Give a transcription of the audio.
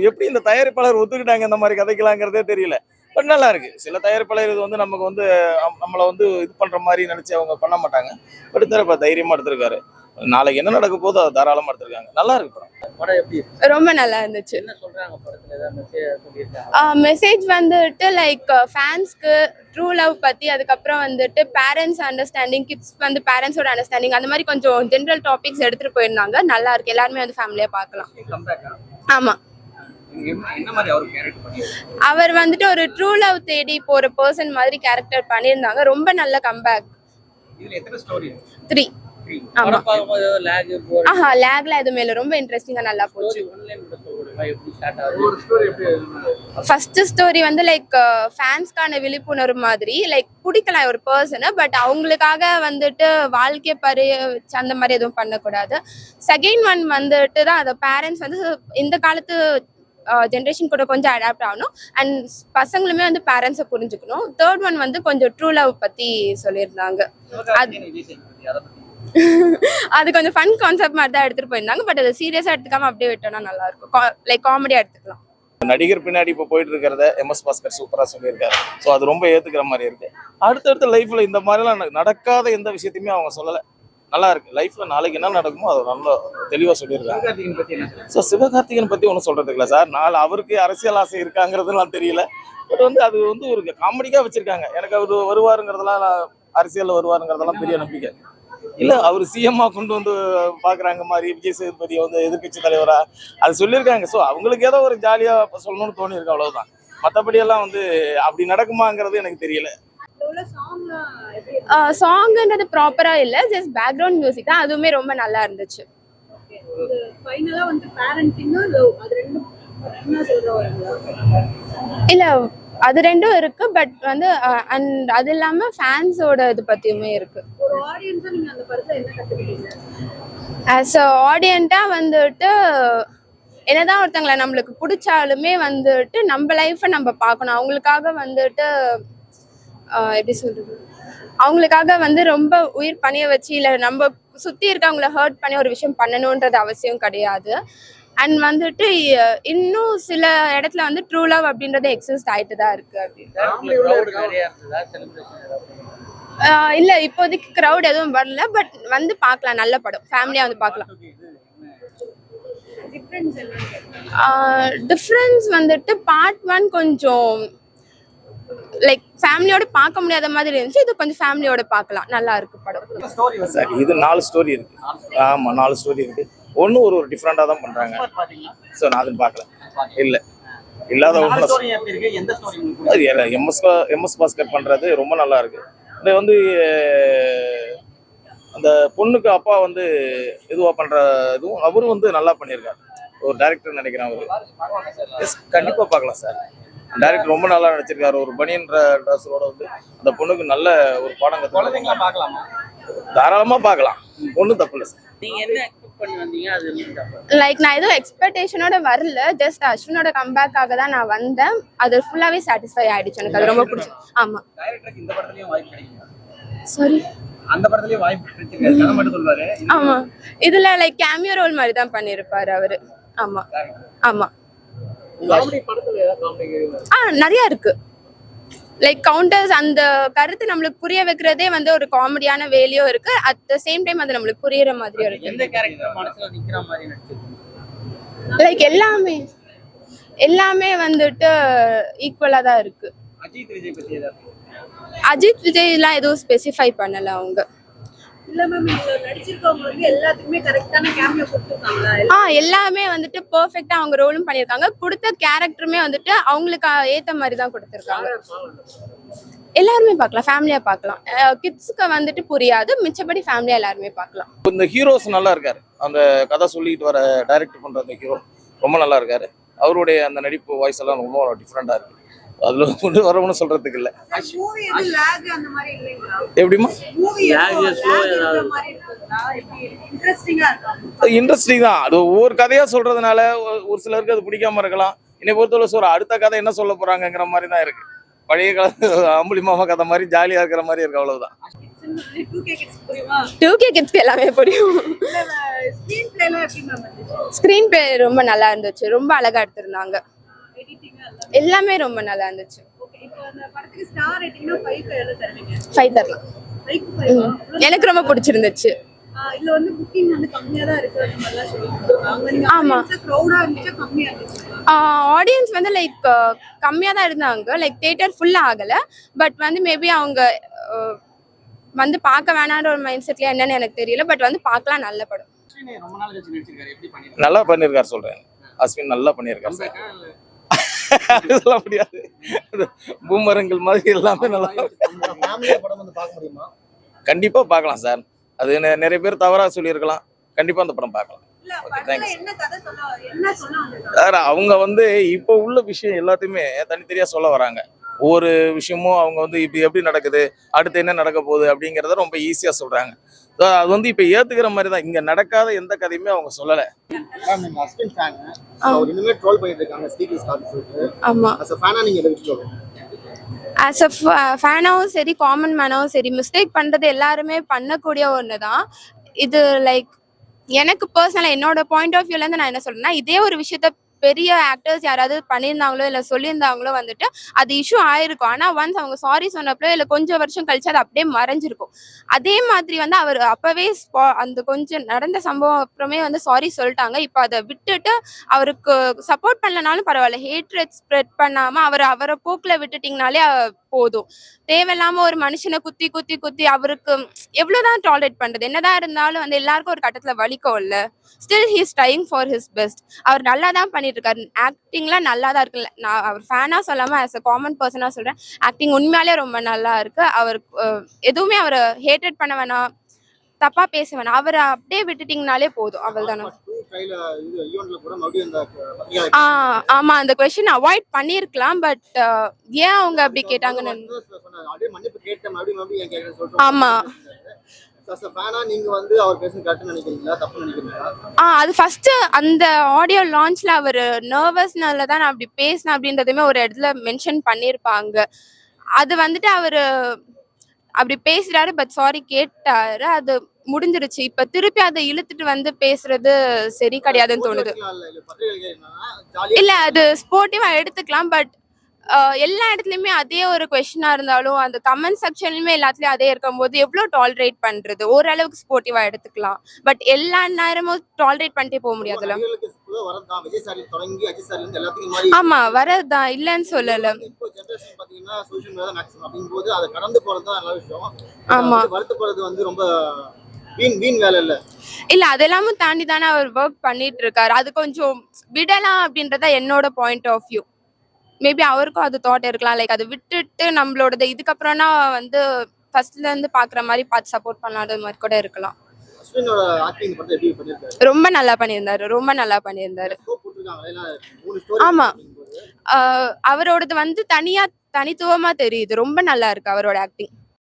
எப்படி இந்த தயாரிப்பாளர் ஒத்துக்கிட்டாங்க இந்த மாதிரி கதைக்கலாங்கிறதே தெரியல. பட் நல்லா இருக்கு. சில தயாரிப்பாளர் இது வந்து நமக்கு வந்து நம்மளை வந்து இது பண்ற மாதிரி நினைச்சு அவங்க பண்ண மாட்டாங்க. பட் தரப்ப தைரியமா எடுத்திருக்காரு. நாளைக்கு என்ன நடக்க போதோ அதை தாராளமா எடுத்திருக்காங்க. நல்லா இருக்கு படம். படம் எப்படி ரொம்ப நல்லா இருந்துச்சு. என்ன சொல்றாங்க படத்துல ஏதாவது மெசேஜ் சொல்லிருக்காங்க? மெசேஜ் வந்துட்டு லைக் ஃபேன்ஸ்க்கு ட்ரூ லவ் பத்தி, அதுக்கப்புறம் வந்துட்டு பேரண்ட்ஸ் அண்டர்ஸ்டாண்டிங், கிட்ஸ் வந்து பேரண்ட்ஸோட அண்டர்ஸ்டாண்டிங், அந்த மாதிரி கொஞ்சம் ஜென்ரல் டாபிக்ஸ் எடுத்துட்டு போயிருந்தாங்க. நல்லா இருக்கு. எல்லாருமே வந்து ஃபேமிலியா பார்க்கலாம். ஆமா. என்ன மாதிரி அவர் கேரக்டர் பண்ணிருக்காரு? அவர் வந்துட்டு ஒரு ட்ரூ லவ் தேடி போற பர்சன் மாதிரி கேரக்டர் பண்ணியிருந்தாங்க. ரொம்ப நல்ல கம்பேக். இதுல எத்தனை ஸ்டோரி? 3. ஆமா. படம் பாக்கும்போது லாக் போர் லாக்ல எதுவுமே இல்ல. ரொம்ப இன்ட்ரெஸ்டிங்கா நல்லா போச்சு. ஆன்லைன் கூட சொல்லுங்க எப்படி ஸ்டார்ட் ஆகுது? ஒரு ஸ்டோரி எப்படி? ஃபர்ஸ்ட் ஸ்டோரி வந்து லைக் ஃபேன்ஸ்க்கான விழிப்புணர்வு மாதிரி, லைக் பிடிக்கலாம் ஒரு பர்சனை, பட் அவங்களுக்காக வந்துட்டு வாழ்க்கை அந்த மாதிரி எதுவும் பண்ணக்கூடாது. செகண்ட் ஒன் வந்துட்டு தான் அந்த பேரண்ட்ஸ் வந்து இந்த காலத்து ஜென்ரேஷன் கூட கொஞ்சம் அடாப்ட் ஆகணும், அண்ட் பசங்களுமே வந்து பேரண்ட்ஸை புரிஞ்சுக்கணும். தேர்ட் ஒன் வந்து கொஞ்சம் ட்ரூ லவ் பத்தி சொல்லியிருந்தாங்க. அது கொஞ்சம் ஃபன் கான்செப்ட் மாதிரி தான் எடுத்துட்டு போயிருந்தாங்க. பட் அதை சீரியஸா எடுத்துக்காம அப்படியே விட்டோம்னா நல்லா இருக்கும். லைக் காமெடியா எடுத்துக்கலாம். நடிகர் பின்னாடி இப்போ போயிட்டு இருக்கிறத எம்எஸ் பாஸ்கர் சூப்பரா சொல்லியிருக்காரு. ஸோ அது ரொம்ப ஏத்துக்கிற மாதிரி இருக்கு. அடுத்தடுத்த லைஃப்ல இந்த மாதிரிலாம் நடக்காத எந்த விஷயத்தையுமே அவங்க சொல்லலை. நல்லா இருக்கு. லைஃப்ல நாளைக்கு என்ன நடக்குமோ அதை நல்லா தெளிவா சொல்லியிருக்காங்க. ஸோ சிவகார்த்திகேயன் பத்தி ஒன்றும் சொல்றதுக்கு இல்லை சார். அவருக்கு அரசியல் ஆசை இருக்காங்கிறதுலாம் தெரியல. பட் வந்து அது வந்து ஒரு காமெடிக்கா வச்சிருக்காங்க. எனக்கு அவர் வருவாருங்கிறதெல்லாம், அரசியல்ல வருவாருங்கிறதெல்லாம் பெரிய நம்பிக்கை இல்ல. அவர் சிஎம்மா கொண்டு வந்து பாக்குறாங்க மாதிரி, விஜய் சேதுபதியை வந்து எதிர்கட்சி தலைவரா அது சொல்லியிருக்காங்க. ஸோ அவங்களுக்கு ஏதோ ஒரு ஜாலியா சொல்லணும்னு தோணி இருக்கு, அவ்வளவுதான். மற்றபடி எல்லாம் வந்து அப்படி நடக்குமாங்கிறது எனக்கு தெரியல. சாங்ன்றது ப்ராப்பரா இல்ல, ஜஸ்ட் பேக்ரவுண்ட் மியூசிக் தான். அதுவுமே ரொம்ப நல்லா இருந்துச்சு. இல்ல அது ரெண்டும் இருக்கு. பட் வந்து அண்ட் அது இல்லாம ஃபேன்ஸோட இது பத்தியுமே இருக்கு. ஆஸ் அ ஆடியன்ஸா வந்துட்டு என்னதான் ஒருத்தங்களை நம்மளுக்கு பிடிச்சாலுமே வந்துட்டு நம்ம லைஃப்பை நம்ம பார்க்கணும். அவங்களுக்காக வந்துட்டு எப்படி சொல்றது, அவங்களுக்காக வந்து ரொம்ப உயிர் பணிய வச்சு இல்லை நம்ம சுத்தி இருக்கவங்கள ஹர்ட் பண்ணி ஒரு விஷயம் பண்ணணுன்றது அவசியம் கிடையாது. அண்ட் வந்துட்டு இன்னும் சில இடத்துல வந்து ட்ரூ லவ் அப்படின்றது எக்ஸிஸ்ட் ஆயிட்டு தான் இருக்கு. இல்ல இப்போதைக்கு கிரௌட் எதுவும் வரல. பட் வந்து பார்க்கலாம். நல்ல படம், ஃபேமிலியா வந்து பார்க்கலாம். டிஃப்ரென்ஸ் வந்துட்டு பார்ட் 1 கொஞ்சம் லைக் ஃபேமிலியோட பார்க்க முடியாத மாதிரி இருந்துச்சு. இது கொஞ்சம் ஃபேமிலியோட பார்க்கலாம். நல்லா இருக்கு படம். சார் இது 4 ஸ்டோரி இருக்கு. ஆமா 4 ஸ்டோரி இருக்கு. ஒன்னு ஒரு டிஃப்ரெண்டா தான் பண்றாங்க. ஸோ நான் அதுன்னு பார்க்கல. இல்ல இல்லாத எம்எஸ் பாஸ்கர் பண்றது ரொம்ப நல்லா இருக்கு. இது வந்து அந்த பொண்ணுக்கு அப்பா வந்து இதுவா பண்ற இதுவும் அவரும் வந்து நல்லா பண்ணியிருக்காரு. ஒரு டைரக்டர் நினைக்கிறேன் அவரு. எஸ் கண்டிப்பா பார்க்கலாம் சார். டைரக்டர் ரொம்ப நல்லா நடிச்சிருக்காரு. ஒரு பனியன்ற ட்ரெஸ்ஸோட வந்து அந்த பொண்ணுக்கு நல்ல ஒரு பாடம் கற்றுக்கலாம். பார்க்கலாமா? தாராளமா பார்க்கலாம். ஒன்றும் தப்பு இல்லை சார். நீங்க என்ன எக்ஸ்பெக்ட் பண்ணி வந்தீங்க? அது லைக் நான் எதுவும் எக்ஸ்பெக்டேஷனோட வரல. ஜஸ்ட் அஸ்வினோட கம்பேக்காக தான் நான் வந்தேன். அது ஃபுல்லாவே சாட்டிஸ்ஃபை ஆயிடுச்சு. எனக்கு அது ரொம்ப பிடிச்சி. ஆமா. டைரக்டருக்கு இந்த படத்துலயும் வாய்ப்பு கிடைக்குமா? சாரி, அந்த படத்துலயும் வாய்ப்பு கிடைச்சிருக்கு. கதை மட்டும் சொல்வாரு. ஆமா. இதுல லைக் கேமியோ ரோல் மாதிரி தான் பண்ணிருப்பாரு அவரு. ஆமா ஆமா. நிறைய இருக்கு. லைக் கவுண்டர்ஸ் அந்த கருத்து நம்மளுக்கு புரிய வைக்கிறதே வந்து ஒரு காமெடியான வேலையும் இருக்கு. அட் த சேம் டைம் அது நம்மளுக்கு புரியற மாதிரியும் இருக்கு. எந்த கேரக்டர் மனசுல நிக்கிற மாதிரி நடிச்சிருக்கீங்க? லைக் எல்லாமே வந்துட்டு ஈக்குவலா தான் இருக்கு. அஜித் விஜய் பத்தி ஏதாவது? அஜித் விஜய் எல்லாம் எதுவும் ஸ்பெசிஃபை பண்ணல அவங்க. எல்லாமே வந்துட்டு பெர்ஃபெக்ட்டா அவங்க ரோலும் பண்ணிருக்காங்க. கொடுத்த கேரக்டருமே வந்துட்டு அவங்களுக்கு ஏத்த மாதிரி தான் கொடுத்திருக்காங்க. எல்லாருமே பார்க்கலாம், ஃபேமிலியா பார்க்கலாம். கிட்ஸ்க்கு வந்துட்டு புரியாது, மிச்சபடி ஃபேமிலியா எல்லாருமே பார்க்கலாம். இந்த ஹீரோஸ் நல்லா இருக்காரு. அந்த கதை சொல்லிட்டு வர டைரக்டர் பண்ற அந்த ஹீரோ ரொம்ப நல்லா இருக்காரு. அவருடைய அந்த நடிப்பு வாய்ஸ் எல்லாம் ரொம்ப டிஃப்ரெண்டா இருக்கு. அதுல கொண்டு வரணும்னு சொல்றதுக்கு இல்ல. எப்படிமா இன்ட்ரெஸ்டிங் தான். அது ஒவ்வொரு கதையா சொல்றதுனால ஒரு சிலருக்கு அது பிடிக்காம இருக்கலாம். என்னை பொறுத்தவரை சொல்ற அடுத்த கதை என்ன சொல்ல போறாங்கிற மாதிரி தான் இருக்கு. பழைய காலத்து அம்புலி மாமா கதை மாதிரி ஜாலியா இருக்கிற மாதிரி இருக்கு, அவ்வளவுதான். 2K kids புரியுமா? 2K கிட்ஸ்க்கு எல்லாமே புரியும். ஸ்கிரீன் பிளேலாம் எப்படி மேம் இருந்துச்சு? ஸ்க்ரீன் பிளே ரொம்ப நல்லா இருந்துச்சு, ரொம்ப அழகா எடுத்திருந்தாங்க, எடிட்டிங் எல்லாமே ரொம்ப நல்லா இருந்துச்சு. ஓகே. இப்போ அந்த படத்துக்கு ஸ்டார் ரேட்டிங்னா 5 எவ்வளவு தருவீங்க? 5 தரலாம். 5 5 எனக்கு ரொம்ப பிடிச்சிருந்துச்சு. இதுல வந்து புக்கிங் வந்து கம்மியா தான் இருக்கு அந்த மாதிரிலாம் சொல்லிருக்காங்க. அவங்க நீங்க ஆமா. க்ரௌடா இருந்துச்சா கம்மியா இருந்துச்சு? ஆடியன்ஸ் வந்து லைக் கம்மியாக தான் இருந்தாங்க, லைக் தியேட்டர் ஃபுல்லாக ஆகலை. பட் வந்து மேபி அவங்க வந்து பார்க்க வேணான்ற ஒரு மைண்ட் செட்ல என்னன்னு எனக்கு தெரியல. பட் வந்து பார்க்கலாம், நல்ல படம். அஸ்வினி ரொம்ப நாள் கழிச்சு நடிச்சிருக்காரு. எப்படி பண்ணிருக்காரு? நல்லா பண்ணியிருக்காரு சொல்றேன். அஸ்வின் நல்லா பண்ணியிருக்காரு சார். சொல்ல முடியாது, பூமரங்கள் மாதிரி எல்லாமே நல்லா ஃபேமிலியா படம் வந்து பார்க்க முடியுமா? கண்டிப்பா பார்க்கலாம் சார். அது நிறைய பேர் தவறா சொல்லியிருக்கலாம், கண்டிப்பா அந்த படம் பார்க்கலாம். இல்ல Okay, படத்துல thanks. என்ன கதை சொல்ல வந்திருக்காங்க? சார் அவங்க வந்து இப்போ உள்ள விஷயம் எல்லாத்தையுமே தனித்தனியா சொல்ல வராங்க. ஒவ்வொரு விஷயமும் அவங்க வந்து இப்போ எப்படி நடக்குது, அடுத்து என்ன நடக்க போகுது அப்படிங்கிறத ரொம்ப ஈஸியா சொல்றாங்க. So, அது வந்து இப்போ ஏத்துக்கிற மாதிரி தான். இங்க நடக்காத எந்த கதையுமே அவங்க சொல்லலை. மேம் நீங்க அஸ்வின் ஃபேன். அவர் இன்னுமே ட்ரோல் பண்ணிட்டு இருக்காங்க ஸ்டீல் ஸ்டார் சொல்லிட்டு. ஆமாம், as a fan நீங்க எதை விட்டு சொல்லுங்க? ஆஸ் அ ஃபேனாகவும் சரி, காமன் மேனாகவும் சரி, மிஸ்டேக் பண்ணுறது எல்லாருமே பண்ணக்கூடிய ஒன்று தான் இது. லைக் எனக்கு பர்சனலாக என்னோட பாயிண்ட் ஆஃப் வியூலேருந்து நான் என்ன சொல்றேன்னா, இதே ஒரு விஷயத்த பெரிய ஆக்டர்ஸ் யாராவது பண்ணியிருந்தாங்களோ இல்லை சொல்லியிருந்தாங்களோ வந்துட்டு அது இஷ்யூ ஆயிருக்கும். ஆனால் ஒன்ஸ் அவங்க சாரி சொன்னப்போ இல்லை கொஞ்சம் வருஷம் கழிச்சு அது அப்படியே மறைஞ்சிருக்கும். அதே மாதிரி வந்து அவர் அப்போவே அந்த கொஞ்சம் நடந்த சம்பவம் அப்புறமே வந்து சாரி சொல்லிட்டாங்க. இப்போ அதை விட்டுட்டு அவருக்கு சப்போர்ட் பண்ணலனாலும் பரவாயில்ல, ஹேட்ரட் ஸ்ப்ரெட் பண்ணாமல் அவரை போக்கில் விட்டுட்டிங்கனாலே போதும். தேவையில்லாமல் ஒரு மனுஷனை குத்தி குத்தி குத்தி அவருக்கு எவ்வளோதான் டாலரேட் பண்ணுறது? என்னதான் இருந்தாலும் வந்து எல்லாருக்கும் ஒரு கட்டத்தில் வலிக்கும் இல்லை. Still he's trying for his best. அவர் நல்லா தான் பண்ணிட்டு இருக்காரு. ஆக்டிங்லாம் நல்லா தான் இருக்குல்ல. நான் அவர் ஃபேனாக சொல்லாமல் ஆஸ் அ காமன் பர்சனாக சொல்கிறேன், ஆக்டிங் உண்மையாலே ரொம்ப நல்லா இருக்கு. அவர் எதுவுமே அவரை ஹேட்டட் பண்ண வேணாம், தப்பா பேச வேணாம், அவரை அப்படியே விட்டுட்டிங்கனாலே போதும். அவள் தானே. ஆமா, அந்த கொஸ்டின் அவாய்ட் பண்ணியிருக்கலாம். பட் ஏன் அவங்க அப்படி கேட்டாங்கன்னு. ஆமா, நீங்க வந்து அவர் பேசுறது கரெக்ட் நினைக்கிறீங்களா, தப்பு நினைக்கிறீங்களா? அது ஃபர்ஸ்ட் அந்த ஆடியோ லான்ச்ல அவர் நர்வஸ்னால தான் நான் அப்படி பேசினேன் அப்படின்றதுமே ஒரு இடத்துல மென்ஷன் பண்ணியிருப்பாங்க. அது வந்துட்டு அவரு அப்படி பேசுறாரு, பட் சாரி கேட்டாரு, அது முடிஞ்சிருச்சு. இப்ப திருப்பி அதை இழுத்துட்டு வந்து பேசுறது சரி கிடையாதுன்னு தோணுது. இல்ல, அது ஸ்போர்ட்டிவா எடுத்துக்கலாம். பட் எல்லா இடத்துலயுமே அதே ஒரு கொஸ்டினா இருந்தாலும் அந்த கமெண்ட் செக்ஷன்லயுமே எல்லாத்துலயும் அதே இருக்கும்போது எவ்வளவு டாலரேட் பண்றது? ஓரளவுக்கு ஸ்போர்ட்டிவா எடுத்துக்கலாம். பட் எல்லா நேரமும் டாலரேட் பண்ணிட்டே போக முடியாதுல்ல. ஆமா, வரதுதான், இல்லன்னு சொல்லல. ஆமா, இல்ல அதெல்லாமும் தாண்டி தானே அவர் ஒர்க் பண்ணிட்டு இருக்காரு. அது கொஞ்சம் விடலாம் அப்படின்றத என்னோட பாயிண்ட் ஆஃப் வியூ. மேபி அவருக்கும் அது தாட் இருக்கலாம். லைக் அதை விட்டுட்டு நம்மளோட இதுக்கப்புறம்னா வந்து ஃபர்ஸ்ட்ல இருந்து பாக்குற மாதிரி பார்த்து சப்போர்ட் பண்ணாத மாதிரி கூட இருக்கலாம். ரொம்ப நல்லா பண்ணியிருந்தாரு, ரொம்ப நல்லா பண்ணியிருந்தாரு. ஆமா, அவரோடது வந்து தனித்துவமா தெரியுது. ரொம்ப நல்லா இருக்கு அவரோட ஆக்டிங்.